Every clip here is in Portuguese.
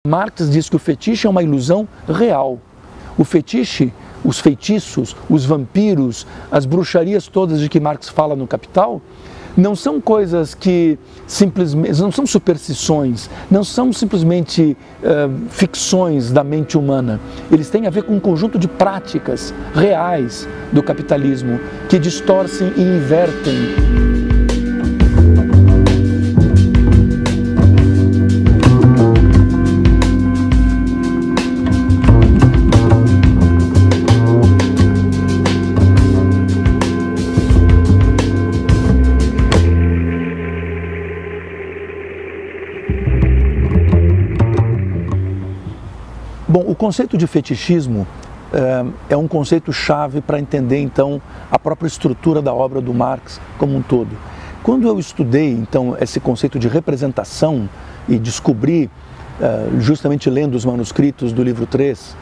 Marx diz que o fetiche é uma ilusão real. O fetiche, os feitiços, os vampiros, as bruxarias todas de que Marx fala no Capital, não são coisas que simplesmente, não são superstições, não são simplesmente ficções da mente humana. Eles têm a ver com um conjunto de práticas reais do capitalismo que distorcem e invertem. Bom, o conceito de fetichismo é um conceito chave para entender, então, a própria estrutura da obra do Marx como um todo. Quando eu estudei, então, esse conceito de representação e descobri, justamente lendo os manuscritos do livro 3,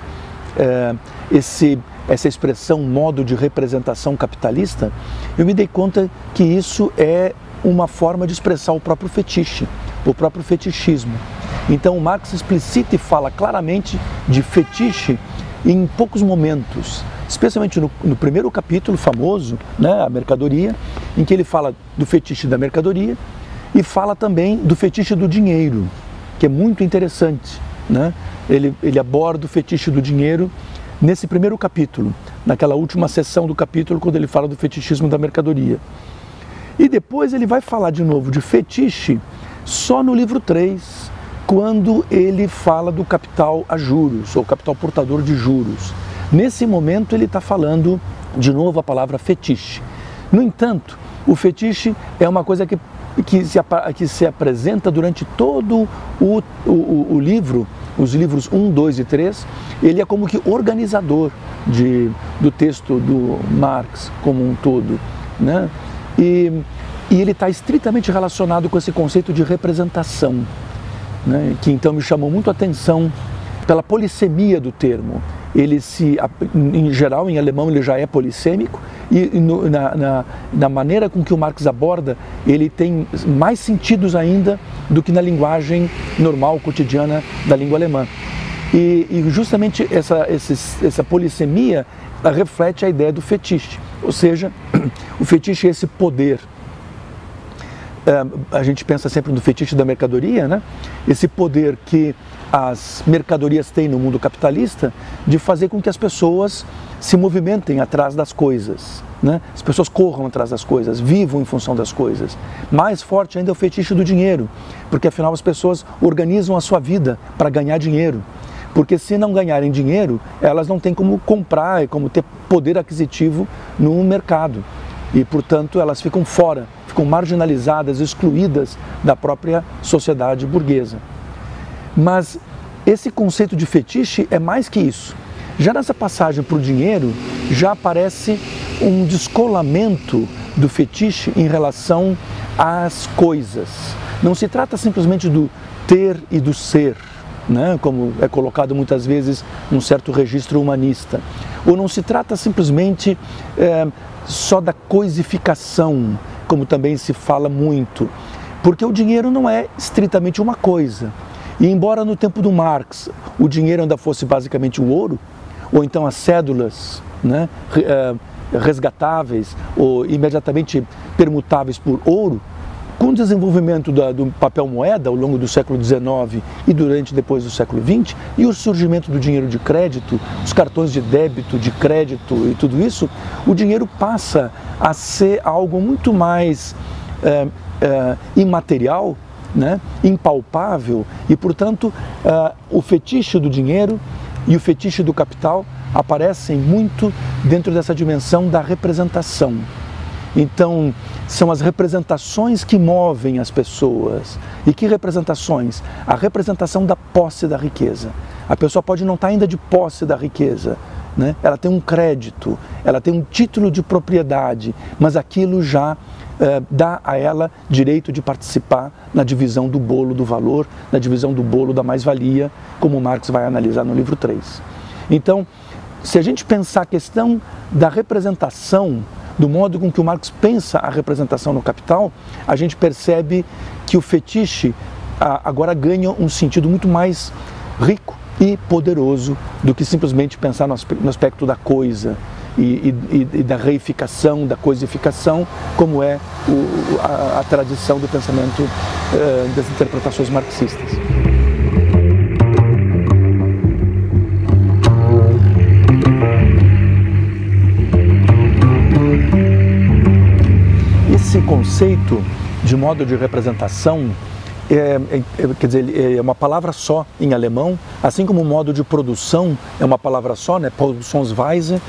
essa expressão modo de representação capitalista, eu me dei conta que isso é uma forma de expressar o próprio fetiche, o próprio fetichismo. Então, Marx explicita e fala claramente de fetiche em poucos momentos, especialmente no primeiro capítulo famoso, né, a mercadoria, em que ele fala do fetiche da mercadoria e fala também do fetiche do dinheiro, que é muito interessante, né? Ele aborda o fetiche do dinheiro nesse primeiro capítulo, naquela última seção do capítulo, quando ele fala do fetichismo da mercadoria. E depois ele vai falar de novo de fetiche só no livro 3, quando ele fala do capital a juros, ou capital portador de juros. Nesse momento ele está falando de novo a palavra fetiche. No entanto, o fetiche é uma coisa que se apresenta durante todo o livro, os livros 1, 2 e 3, ele é como que organizador do texto do Marx como um todo, né? E ele está estritamente relacionado com esse conceito de representação, né, que então me chamou muito a atenção pela polissemia do termo. Ele em geral, em alemão, ele já é polissêmico e na maneira com que o Marx aborda, ele tem mais sentidos ainda do que na linguagem normal, cotidiana da língua alemã. E justamente essa polissemia reflete a ideia do fetiche, ou seja, o fetiche é esse poder. A gente pensa sempre no fetiche da mercadoria, né? Esse poder que as mercadorias têm no mundo capitalista de fazer com que as pessoas se movimentem atrás das coisas, né? As pessoas corram atrás das coisas, vivam em função das coisas. Mais forte ainda é o fetiche do dinheiro, porque afinal as pessoas organizam a sua vida para ganhar dinheiro. Porque se não ganharem dinheiro, elas não têm como comprar e como ter poder aquisitivo no mercado. E, portanto, elas ficam fora, ficam marginalizadas, excluídas da própria sociedade burguesa. Mas esse conceito de fetiche é mais que isso. Já nessa passagem para o dinheiro, já aparece um descolamento do fetiche em relação às coisas. Não se trata simplesmente do ter e do ser, né, como é colocado muitas vezes num certo registro humanista. Ou não se trata simplesmente só da coisificação, como também se fala muito, porque o dinheiro não é estritamente uma coisa. E embora no tempo do Marx o dinheiro ainda fosse basicamente o ouro, ou então as cédulas, né, resgatáveis ou imediatamente permutáveis por ouro, com o desenvolvimento do papel moeda ao longo do século XIX e depois do século XX, e o surgimento do dinheiro de crédito, os cartões de débito, de crédito e tudo isso, o dinheiro passa a ser algo muito mais imaterial, né, impalpável, e portanto o fetiche do dinheiro e o fetiche do capital aparecem muito dentro dessa dimensão da representação. Então, são as representações que movem as pessoas. E que representações? A representação da posse da riqueza. A pessoa pode não estar ainda de posse da riqueza, né? Ela tem um crédito, ela tem um título de propriedade, mas aquilo já dá a ela direito de participar na divisão do bolo do valor, na divisão do bolo da mais-valia, como Marx vai analisar no livro 3. Então, se a gente pensar a questão da representação, do modo com que o Marx pensa a representação no Capital, a gente percebe que o fetiche agora ganha um sentido muito mais rico e poderoso do que simplesmente pensar no aspecto da coisa e da reificação, da coisificação, como é a tradição do pensamento das interpretações marxistas. Esse conceito de modo de representação quer dizer, é uma palavra só em alemão, assim como o modo de produção é uma palavra só, né, Produktionsweise,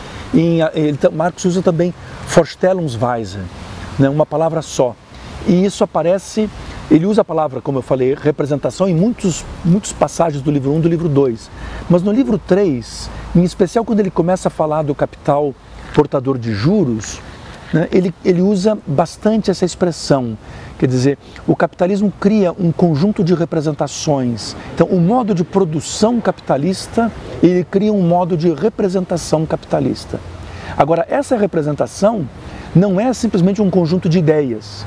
Marx usa também Vorstellungsweise, né, uma palavra só. E isso aparece, ele usa a palavra, como eu falei, representação em muitas passagens do livro 1 e do livro 2. Mas no livro 3, em especial quando ele começa a falar do capital portador de juros, né, ele usa bastante essa expressão. Quer dizer, o capitalismo cria um conjunto de representações. Então, o modo de produção capitalista, ele cria um modo de representação capitalista. Agora, essa representação não é simplesmente um conjunto de ideias.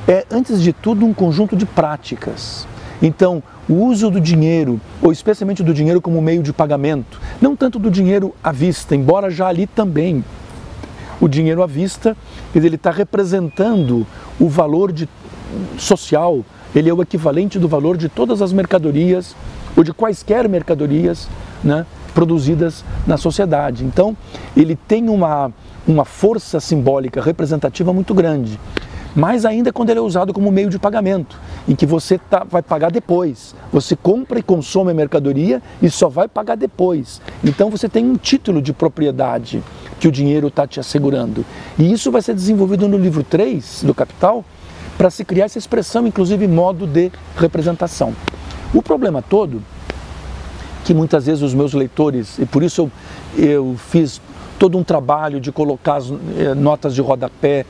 É, antes de tudo, um conjunto de práticas. Então, o uso do dinheiro, ou especialmente do dinheiro como meio de pagamento, não tanto do dinheiro à vista, embora já ali também o dinheiro à vista, ele está representando o valor social, ele é o equivalente do valor de todas as mercadorias, ou de quaisquer mercadorias, né, produzidas na sociedade. Então, ele tem uma força simbólica representativa muito grande. Mais ainda quando ele é usado como meio de pagamento, em que você vai pagar depois. Você compra e consome a mercadoria e só vai pagar depois. Então você tem um título de propriedade que o dinheiro está te assegurando. E isso vai ser desenvolvido no livro 3 do Capital, para se criar essa expressão, inclusive modo de representação. O problema todo, que muitas vezes os meus leitores, e por isso eu fiz todo um trabalho de colocar as notas de rodapé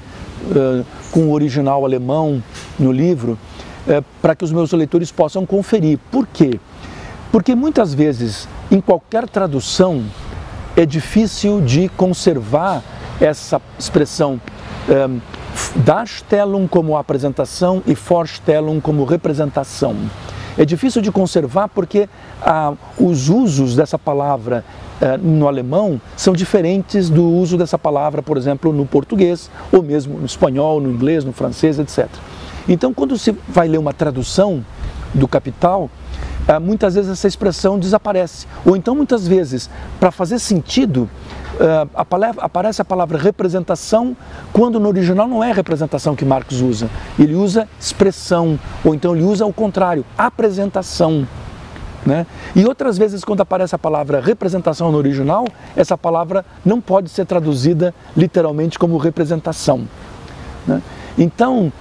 com o original alemão no livro, para que os meus leitores possam conferir. Por quê? Porque muitas vezes, em qualquer tradução, é difícil de conservar essa expressão Darstellung como apresentação e Vorstellung como representação. É difícil de conservar porque os usos dessa palavra no alemão são diferentes do uso dessa palavra, por exemplo, no português, ou mesmo no espanhol, no inglês, no francês, etc. Então, quando se vai ler uma tradução do Capital, muitas vezes essa expressão desaparece. Ou então, muitas vezes, para fazer sentido, aparece a palavra representação, quando no original não é representação que Marx usa. Ele usa expressão, ou então ele usa o contrário, apresentação. Né? E outras vezes, quando aparece a palavra representação no original, essa palavra não pode ser traduzida literalmente como representação. Né? Então,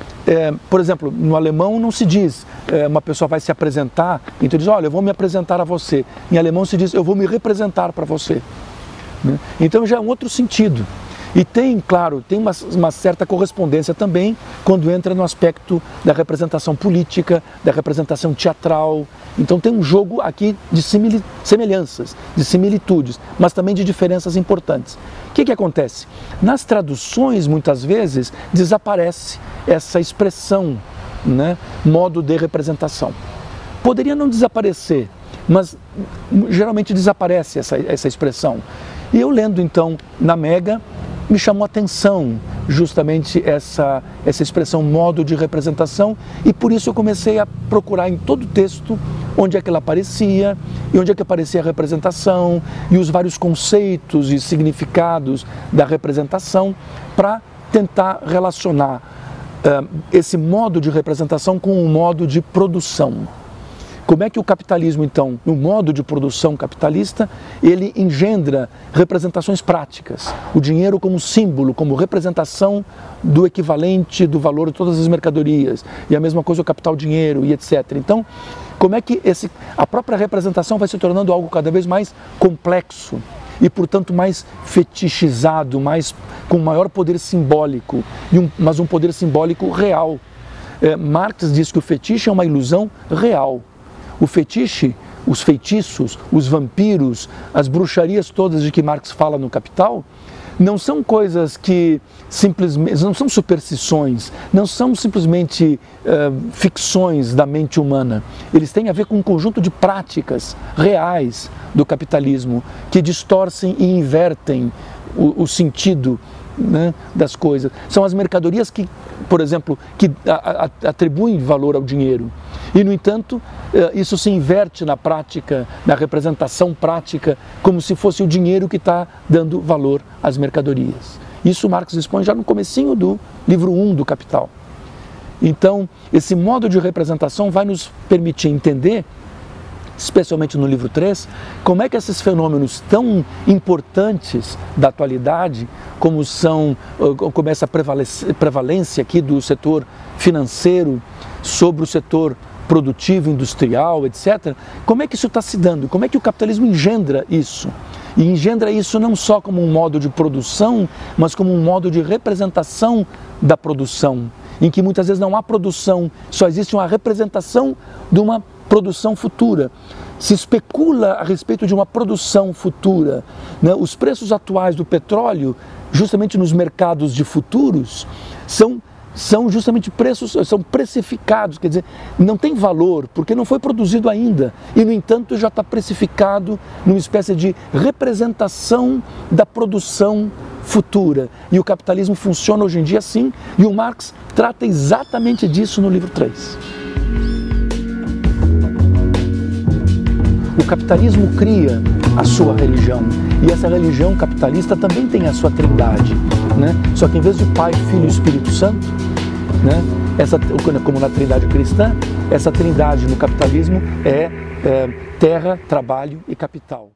por exemplo, no alemão não se diz uma pessoa vai se apresentar, então diz, olha, eu vou me apresentar a você. Em alemão se diz, eu vou me representar para você. Né? Então já é um outro sentido. E tem, claro, tem uma certa correspondência também quando entra no aspecto da representação política, da representação teatral. Então tem um jogo aqui de semelhanças, de similitudes, mas também de diferenças importantes. O que acontece? Nas traduções, muitas vezes, desaparece essa expressão, né, modo de representação. Poderia não desaparecer, mas geralmente desaparece essa expressão. E eu lendo então na Mega, me chamou a atenção justamente essa expressão modo de representação, e por isso eu comecei a procurar em todo o texto onde é que ela aparecia e onde é que aparecia a representação e os vários conceitos e significados da representação para tentar relacionar esse modo de representação com o modo de produção. Como é que o capitalismo, então, no modo de produção capitalista, ele engendra representações práticas. O dinheiro como símbolo, como representação do equivalente do valor de todas as mercadorias. E a mesma coisa o capital-dinheiro e etc. Então, como é que a própria representação vai se tornando algo cada vez mais complexo e, portanto, mais fetichizado, com maior poder simbólico, mas um poder simbólico real. Marx diz que o fetiche é uma ilusão real. O fetiche, os feitiços, os vampiros, as bruxarias todas de que Marx fala no Capital, não são coisas que simplesmente, não são superstições, não são simplesmente ficções da mente humana. Eles têm a ver com um conjunto de práticas reais do capitalismo que distorcem e invertem o sentido, né, das coisas. São as mercadorias que, por exemplo, que atribuem valor ao dinheiro. E, no entanto, isso se inverte na prática, na representação prática, como se fosse o dinheiro que está dando valor às mercadorias. Isso Marx expõe já no comecinho do livro 1 do Capital. Então, esse modo de representação vai nos permitir entender, especialmente no livro 3, como é que esses fenômenos tão importantes da atualidade, como essa prevalência aqui do setor financeiro sobre o setor produtivo, industrial, etc., como é que isso está se dando? Como é que o capitalismo engendra isso? E engendra isso não só como um modo de produção, mas como um modo de representação da produção, em que muitas vezes não há produção, só existe uma representação de uma produção futura. Se especula a respeito de uma produção futura, né? Os preços atuais do petróleo, justamente nos mercados de futuros, são justamente preços, são precificados, quer dizer, não tem valor, porque não foi produzido ainda, e no entanto já está precificado numa espécie de representação da produção futura. E o capitalismo funciona hoje em dia assim, e o Marx trata exatamente disso no livro 3. O capitalismo cria a sua religião, e essa religião capitalista também tem a sua trindade, né? Só que em vez de Pai, Filho e Espírito Santo, né, como na trindade cristã, essa trindade no capitalismo é terra, trabalho e capital.